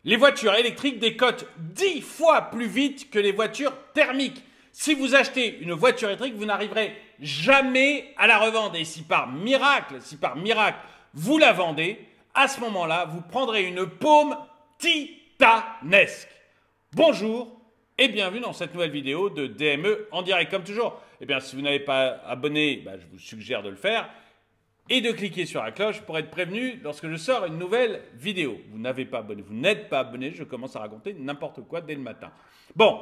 Les voitures électriques décotent 10 fois plus vite que les voitures thermiques. Si vous achetez une voiture électrique, vous n'arriverez jamais à la revendre. Et si par miracle, vous la vendez, à ce moment-là, vous prendrez une paume titanesque. Bonjour et bienvenue dans cette nouvelle vidéo de DME en direct. Comme toujours, si vous n'avez pas abonné, je vous suggère de le faire et de cliquer sur la cloche pour être prévenu lorsque je sors une nouvelle vidéo. Vous n'avez pas abonné, vous n'êtes pas abonné, je commence à raconter n'importe quoi dès le matin. Bon,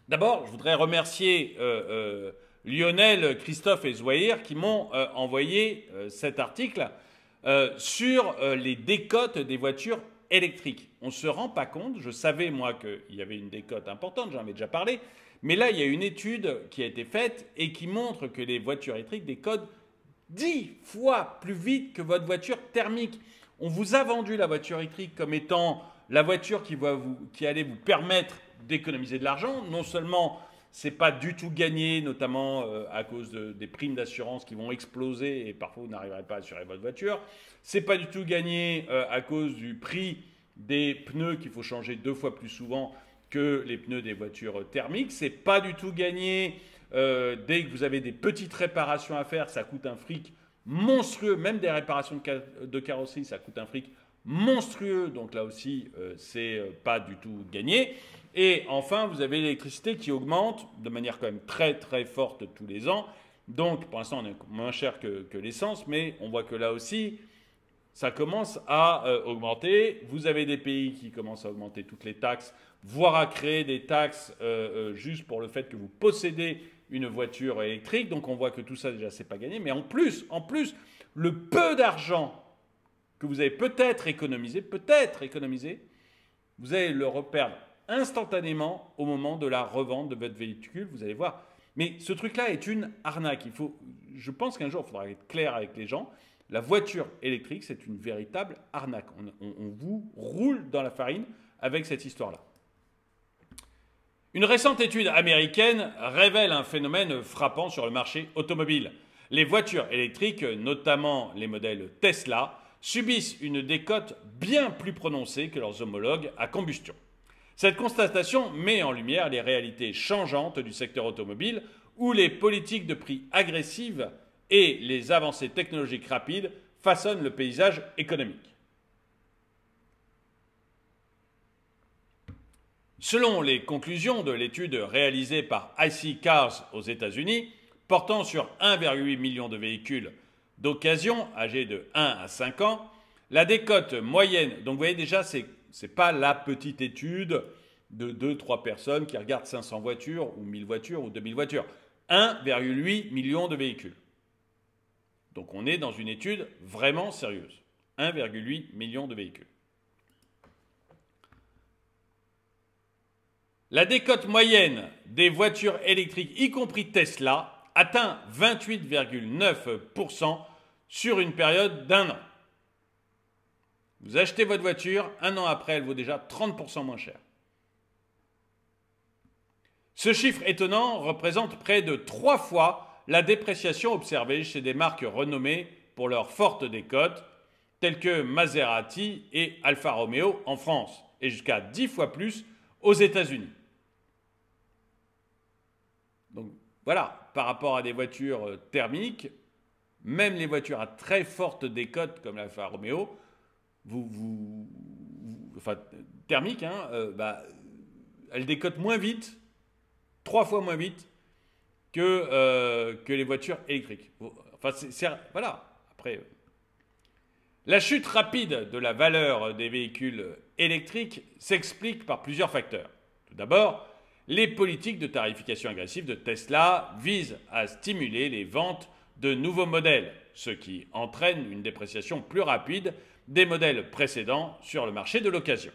d'abord, je voudrais remercier Lionel, Christophe et Zouahir qui m'ont envoyé cet article sur les décotes des voitures électriques. On ne se rend pas compte, je savais moi qu'il y avait une décote importante, j'en avais déjà parlé, mais là il y a une étude qui a été faite et qui montre que les voitures électriques décotent 10 fois plus vite que votre voiture thermique. On vous a vendu la voiture électrique comme étant la voiture qui allait vous permettre d'économiser de l'argent. Non seulement c'est pas du tout gagné, notamment à cause des primes d'assurance qui vont exploser et parfois vous n'arriverez pas à assurer votre voiture. C'est pas du tout gagné à cause du prix des pneus qu'il faut changer 2 fois plus souvent que les pneus des voitures thermiques. C'est pas du tout gagné dès que vous avez des petites réparations à faire, ça coûte un fric monstrueux. Même des réparations de carrosserie, ça coûte un fric monstrueux. Donc là aussi, c'est pas du tout gagné. Et enfin, vous avez l'électricité qui augmente de manière quand même très très forte tous les ans. Donc pour l'instant, on est moins cher que l'essence, mais on voit que là aussi, ça commence à augmenter. Vous avez des pays qui commencent à augmenter toutes les taxes, voire à créer des taxes juste pour le fait que vous possédez une voiture électrique. Donc on voit que tout ça déjà c'est pas gagné. Mais en plus, le peu d'argent que vous avez peut-être économisé, vous allez le reperdre instantanément au moment de la revente de votre véhicule. Vous allez voir. Mais ce truc-là est une arnaque. Je pense qu'un jour, il faudra être clair avec les gens. La voiture électrique, c'est une véritable arnaque. On vous roule dans la farine avec cette histoire-là. Une récente étude américaine révèle un phénomène frappant sur le marché automobile. Les voitures électriques, notamment les modèles Tesla, subissent une décote bien plus prononcée que leurs homologues à combustion. Cette constatation met en lumière les réalités changeantes du secteur automobile où les politiques de prix agressives et les avancées technologiques rapides façonnent le paysage économique. Selon les conclusions de l'étude réalisée par IC Cars aux États-Unis, portant sur 1,8 million de véhicules d'occasion âgés de 1 à 5 ans, la décote moyenne, donc vous voyez déjà, ce n'est pas la petite étude de 2-3 personnes qui regardent 500 voitures ou 1000 voitures ou 2000 voitures. 1,8 million de véhicules. Donc on est dans une étude vraiment sérieuse. 1,8 million de véhicules. La décote moyenne des voitures électriques, y compris Tesla, atteint 28,9% sur une période d'1 an. Vous achetez votre voiture, 1 an après, elle vaut déjà 30% moins cher. Ce chiffre étonnant représente près de 3 fois la dépréciation observée chez des marques renommées pour leur forte décote, telles que Maserati et Alfa Romeo en France, et jusqu'à 10 fois plus aux États-Unis. Donc voilà, par rapport à des voitures thermiques, même les voitures à très forte décote comme l'Alfa Romeo, thermiques, elles décotent moins vite, 3 fois moins vite que les voitures électriques. Voilà. Après, la chute rapide de la valeur des véhicules électriques s'explique par plusieurs facteurs. Tout d'abord, les politiques de tarification agressive de Tesla visent à stimuler les ventes de nouveaux modèles, ce qui entraîne une dépréciation plus rapide des modèles précédents sur le marché de l'occasion.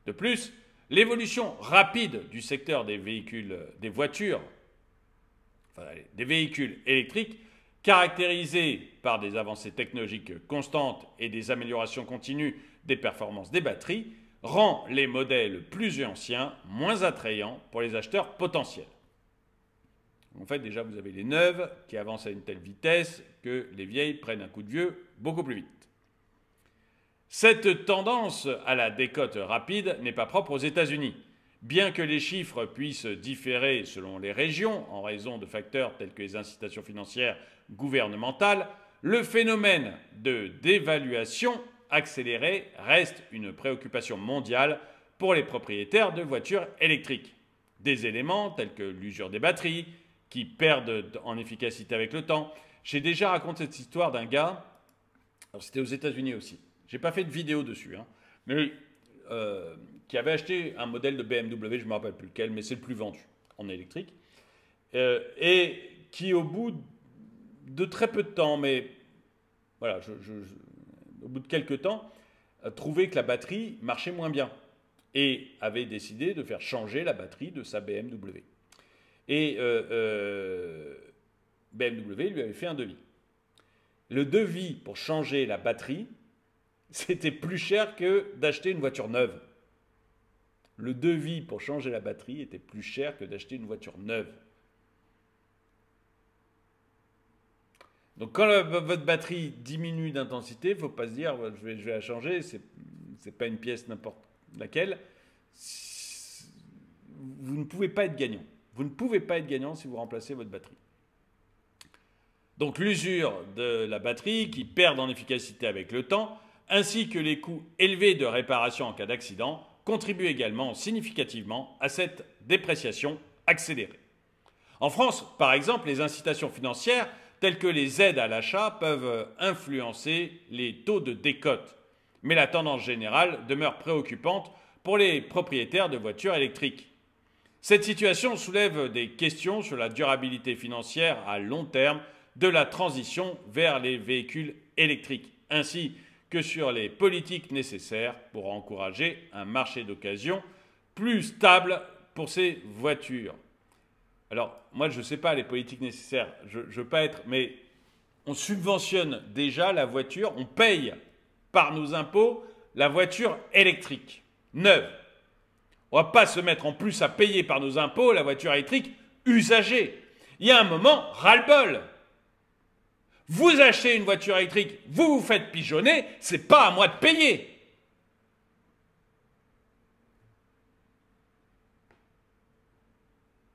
De plus, l'évolution rapide du secteur des véhicules électriques, caractérisée par des avancées technologiques constantes et des améliorations continues des performances des batteries, rend les modèles plus anciens moins attrayants pour les acheteurs potentiels. En fait, déjà, vous avez les neuves qui avancent à une telle vitesse que les vieilles prennent un coup de vieux beaucoup plus vite. Cette tendance à la décote rapide n'est pas propre aux États-Unis. Bien que les chiffres puissent différer selon les régions en raison de facteurs tels que les incitations financières gouvernementales, le phénomène de dévaluation accélérée reste une préoccupation mondiale pour les propriétaires de voitures électriques. Des éléments tels que l'usure des batteries, qui perdent en efficacité avec le temps. J'ai déjà raconté cette histoire d'un gars, alors c'était aux États-Unis aussi. J'ai pas fait de vidéo dessus, hein, mais qui avait acheté un modèle de BMW, je ne me rappelle plus lequel, mais c'est le plus vendu en électrique, et qui au bout de très peu de temps, mais voilà, au bout de quelques temps, a trouvé que la batterie marchait moins bien et avait décidé de faire changer la batterie de sa BMW. Et BMW lui avait fait un devis. Le devis pour changer la batterie, c'était plus cher que d'acheter une voiture neuve. Le devis pour changer la batterie était plus cher que d'acheter une voiture neuve. Donc quand votre batterie diminue d'intensité, il ne faut pas se dire je vais la changer, c'est pas une pièce n'importe laquelle. Vous ne pouvez pas être gagnant. Vous ne pouvez pas être gagnant si vous remplacez votre batterie. Donc l'usure de la batterie qui perd en efficacité avec le temps, ainsi que les coûts élevés de réparation en cas d'accident, contribuent également significativement à cette dépréciation accélérée. En France, par exemple, les incitations financières telles que les aides à l'achat peuvent influencer les taux de décote. Mais la tendance générale demeure préoccupante pour les propriétaires de voitures électriques. Cette situation soulève des questions sur la durabilité financière à long terme de la transition vers les véhicules électriques, ainsi que sur les politiques nécessaires pour encourager un marché d'occasion plus stable pour ces voitures. Alors, moi, je ne sais pas les politiques nécessaires, je ne veux pas être, mais on subventionne déjà la voiture, on paye par nos impôts la voiture électrique, neuve. On ne va pas se mettre en plus à payer par nos impôts la voiture électrique usagée. Il y a un moment, ras-le-bol. Vous achetez une voiture électrique, vous vous faites pigeonner, c'est pas à moi de payer.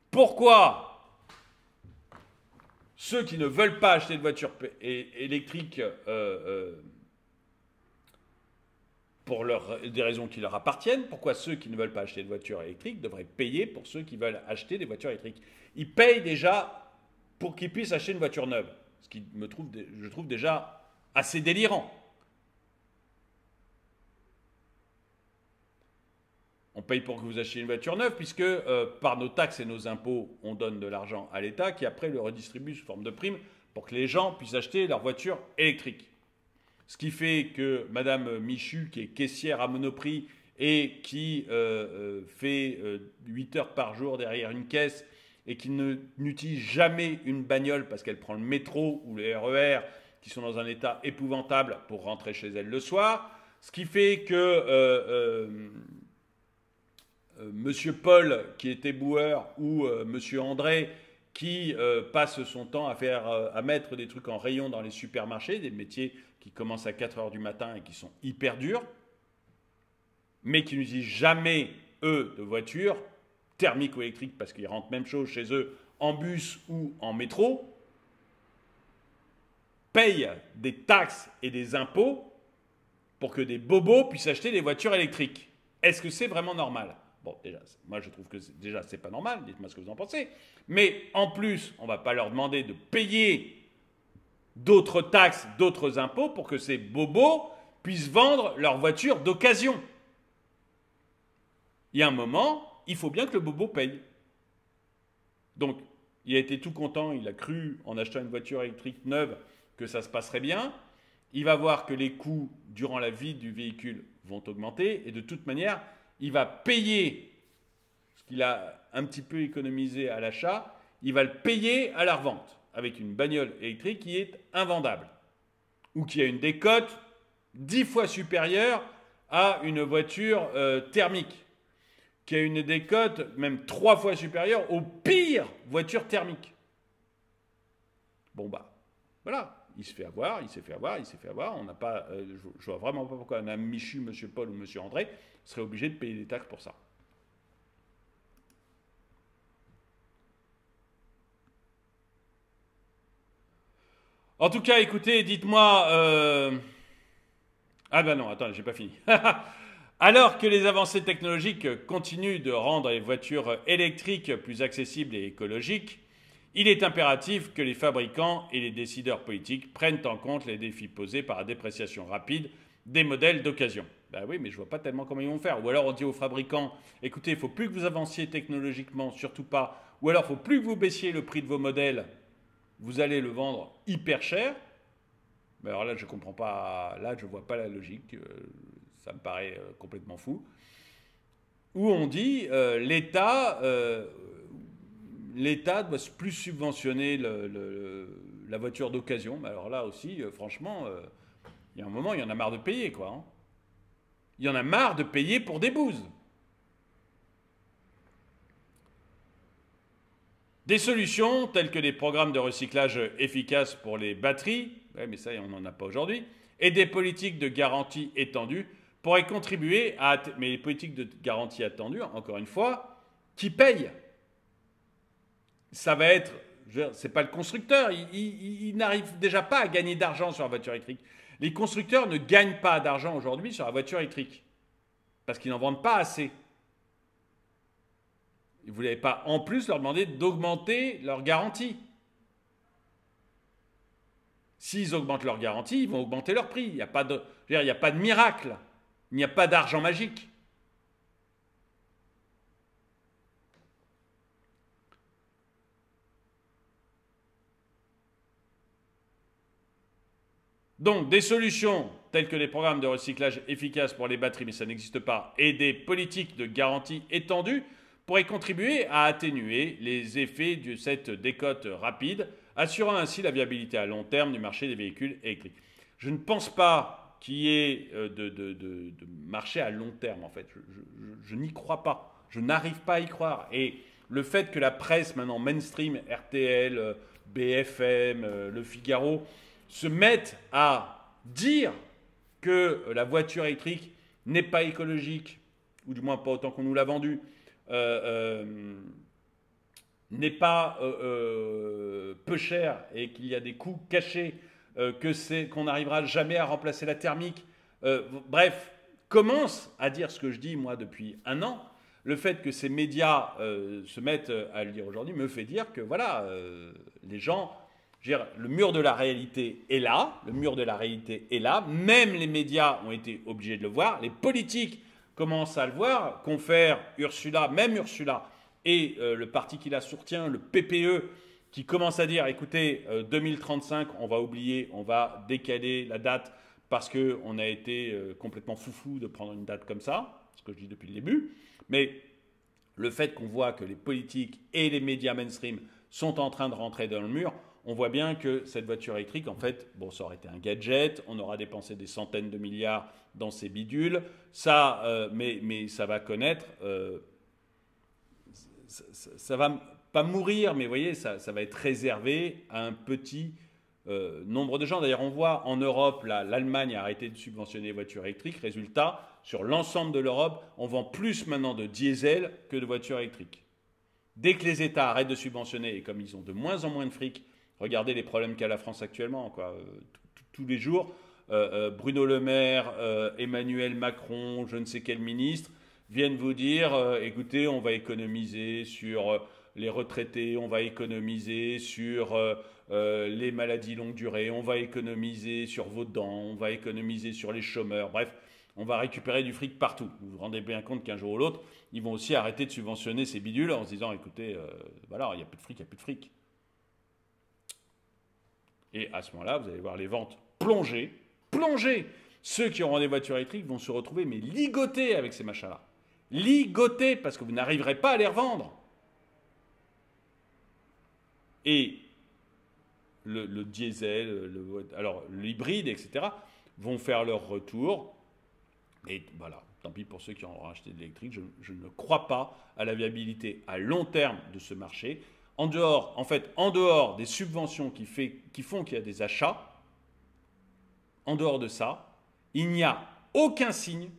Pourquoi ceux qui ne veulent pas acheter de voiture électrique pour des raisons qui leur appartiennent, pourquoi ceux qui ne veulent pas acheter de voiture électrique devraient payer pour ceux qui veulent acheter des voitures électriques? Ils payent déjà pour qu'ils puissent acheter une voiture neuve, ce qui je trouve déjà assez délirant. On paye pour que vous achetiez une voiture neuve puisque par nos taxes et nos impôts, on donne de l'argent à l'État qui après le redistribue sous forme de prime pour que les gens puissent acheter leur voiture électrique. Ce qui fait que Madame Michu, qui est caissière à Monoprix et qui fait 8 heures par jour derrière une caisse et qui n'utilise jamais une bagnole parce qu'elle prend le métro ou le RER qui sont dans un état épouvantable pour rentrer chez elle le soir, ce qui fait que Monsieur Paul, qui est éboueur, ou Monsieur André, qui passe son temps à mettre des trucs en rayon dans les supermarchés, des métiers qui commencent à 4 heures du matin et qui sont hyper durs, mais qui n'utilisent jamais, eux, de voiture, thermique ou électrique, parce qu'ils rentrent même chose chez eux en bus ou en métro, payent des taxes et des impôts pour que des bobos puissent acheter des voitures électriques. Est-ce que c'est vraiment normal ? Bon, déjà, moi je trouve que déjà c'est pas normal, dites-moi ce que vous en pensez. Mais en plus, on ne va pas leur demander de payer d'autres taxes, d'autres impôts pour que ces bobos puissent vendre leur voiture d'occasion. Il y a un moment, il faut bien que le bobo paye. Donc, il a été tout content, il a cru en achetant une voiture électrique neuve que ça se passerait bien. Il va voir que les coûts durant la vie du véhicule vont augmenter et de toute manière, il va payer ce qu'il a un petit peu économisé à l'achat, il va le payer à la revente avec une bagnole électrique qui est invendable ou qui a une décote 10 fois supérieure à une voiture thermique, qui a une décote même 3 fois supérieure aux pires voitures thermiques. Bon bah, voilà. il se fait avoir, il s'est fait avoir, il s'est fait avoir. On n'a pas, je vois vraiment pas pourquoi Mme Michu, M. Paul ou M. André seraient obligés de payer des taxes pour ça. En tout cas, écoutez, dites-moi... Ah ben non, attends, j'ai pas fini. Alors que les avancées technologiques continuent de rendre les voitures électriques plus accessibles et écologiques, il est impératif que les fabricants et les décideurs politiques prennent en compte les défis posés par la dépréciation rapide des modèles d'occasion. Ben oui, mais je vois pas tellement comment ils vont faire. Ou alors on dit aux fabricants, écoutez, il faut plus que vous avanciez technologiquement, surtout pas. Ou alors il faut plus que vous baissiez le prix de vos modèles, vous allez le vendre hyper cher. Mais alors là, je comprends pas, là je vois pas la logique. Ça me paraît complètement fou. Où on dit l'État doit plus subventionner la voiture d'occasion. Mais alors là aussi, franchement, il y a un moment, il y en a marre de payer, quoi. Hein. Il y en a marre de payer pour des bouses. Des solutions telles que des programmes de recyclage efficaces pour les batteries, ouais, mais ça, on n'en a pas aujourd'hui, et des politiques de garantie étendues pourraient contribuer à... Mais les politiques de garantie étendues, encore une fois, qui payent? Ça va être... C'est pas le constructeur, il n'arrive déjà pas à gagner d'argent sur la voiture électrique. Les constructeurs ne gagnent pas d'argent aujourd'hui sur la voiture électrique, parce qu'ils n'en vendent pas assez. Vous n'allez pas en plus leur demander d'augmenter leur garantie. S'ils augmentent leur garantie, ils vont augmenter leur prix. Il n'y a pas de miracle. Il n'y a pas d'argent magique. Donc, des solutions telles que des programmes de recyclage efficaces pour les batteries, mais ça n'existe pas, et des politiques de garantie étendues pourraient contribuer à atténuer les effets de cette décote rapide, assurant ainsi la viabilité à long terme du marché des véhicules électriques. Je ne pense pas qu'il y ait de marché à long terme, en fait. Je n'y crois pas. Je n'arrive pas à y croire. Et le fait que la presse, maintenant mainstream, RTL, BFM, Le Figaro, se mettent à dire que la voiture électrique n'est pas écologique, ou du moins pas autant qu'on nous l'a vendu, n'est pas peu cher et qu'il y a des coûts cachés, qu'on n'arrivera jamais à remplacer la thermique. Bref, commence à dire ce que je dis moi depuis un an. Le fait que ces médias se mettent à le dire aujourd'hui me fait dire que voilà, les gens, le mur de la réalité est là, le mur de la réalité est là, même les médias ont été obligés de le voir, les politiques commence à le voir, confère Ursula, même Ursula, et le parti qui la soutient, le PPE, qui commence à dire, écoutez, 2035, on va oublier, on va décaler la date parce qu'on a été complètement foufou de prendre une date comme ça, ce que je dis depuis le début, mais le fait qu'on voit que les politiques et les médias mainstream sont en train de rentrer dans le mur, on voit bien que cette voiture électrique, en fait, bon, ça aurait été un gadget, on aura dépensé des centaines de milliards dans ces bidules, ça, mais ça va connaître, ça va pas mourir, mais vous voyez, ça va être réservé à un petit nombre de gens. D'ailleurs, on voit en Europe, l'Allemagne a arrêté de subventionner les voitures électriques. Résultat, sur l'ensemble de l'Europe, on vend plus maintenant de diesel que de voitures électriques. Dès que les États arrêtent de subventionner, et comme ils ont de moins en moins de fric, regardez les problèmes qu'a la France actuellement, quoi. Tous les jours, Bruno Le Maire, Emmanuel Macron, je ne sais quel ministre, viennent vous dire, écoutez, on va économiser sur les retraités, on va économiser sur les maladies longue durée, on va économiser sur vos dents, on va économiser sur les chômeurs, bref, on va récupérer du fric partout. Vous vous rendez bien compte qu'un jour ou l'autre, ils vont aussi arrêter de subventionner ces bidules en se disant, écoutez, voilà, il n'y a plus de fric, il n'y a plus de fric. Et à ce moment-là, vous allez voir les ventes plonger. Ceux qui auront des voitures électriques vont se retrouver, mais ligotés avec ces machins-là. Ligotés, parce que vous n'arriverez pas à les revendre. Et le diesel, alors l'hybride, etc., vont faire leur retour. Et voilà, tant pis pour ceux qui auront acheté de l'électrique, je ne crois pas à la viabilité à long terme de ce marché. En dehors des subventions qui font qu'il y a des achats, en dehors de ça, il n'y a aucun signe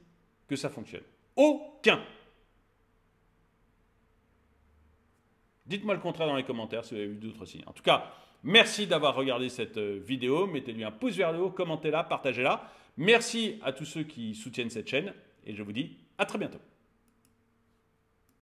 que ça fonctionne. Aucun. Dites-moi le contraire dans les commentaires si vous avez vu d'autres signes. En tout cas, merci d'avoir regardé cette vidéo. Mettez-lui un pouce vers le haut, commentez-la, partagez-la. Merci à tous ceux qui soutiennent cette chaîne et je vous dis à très bientôt.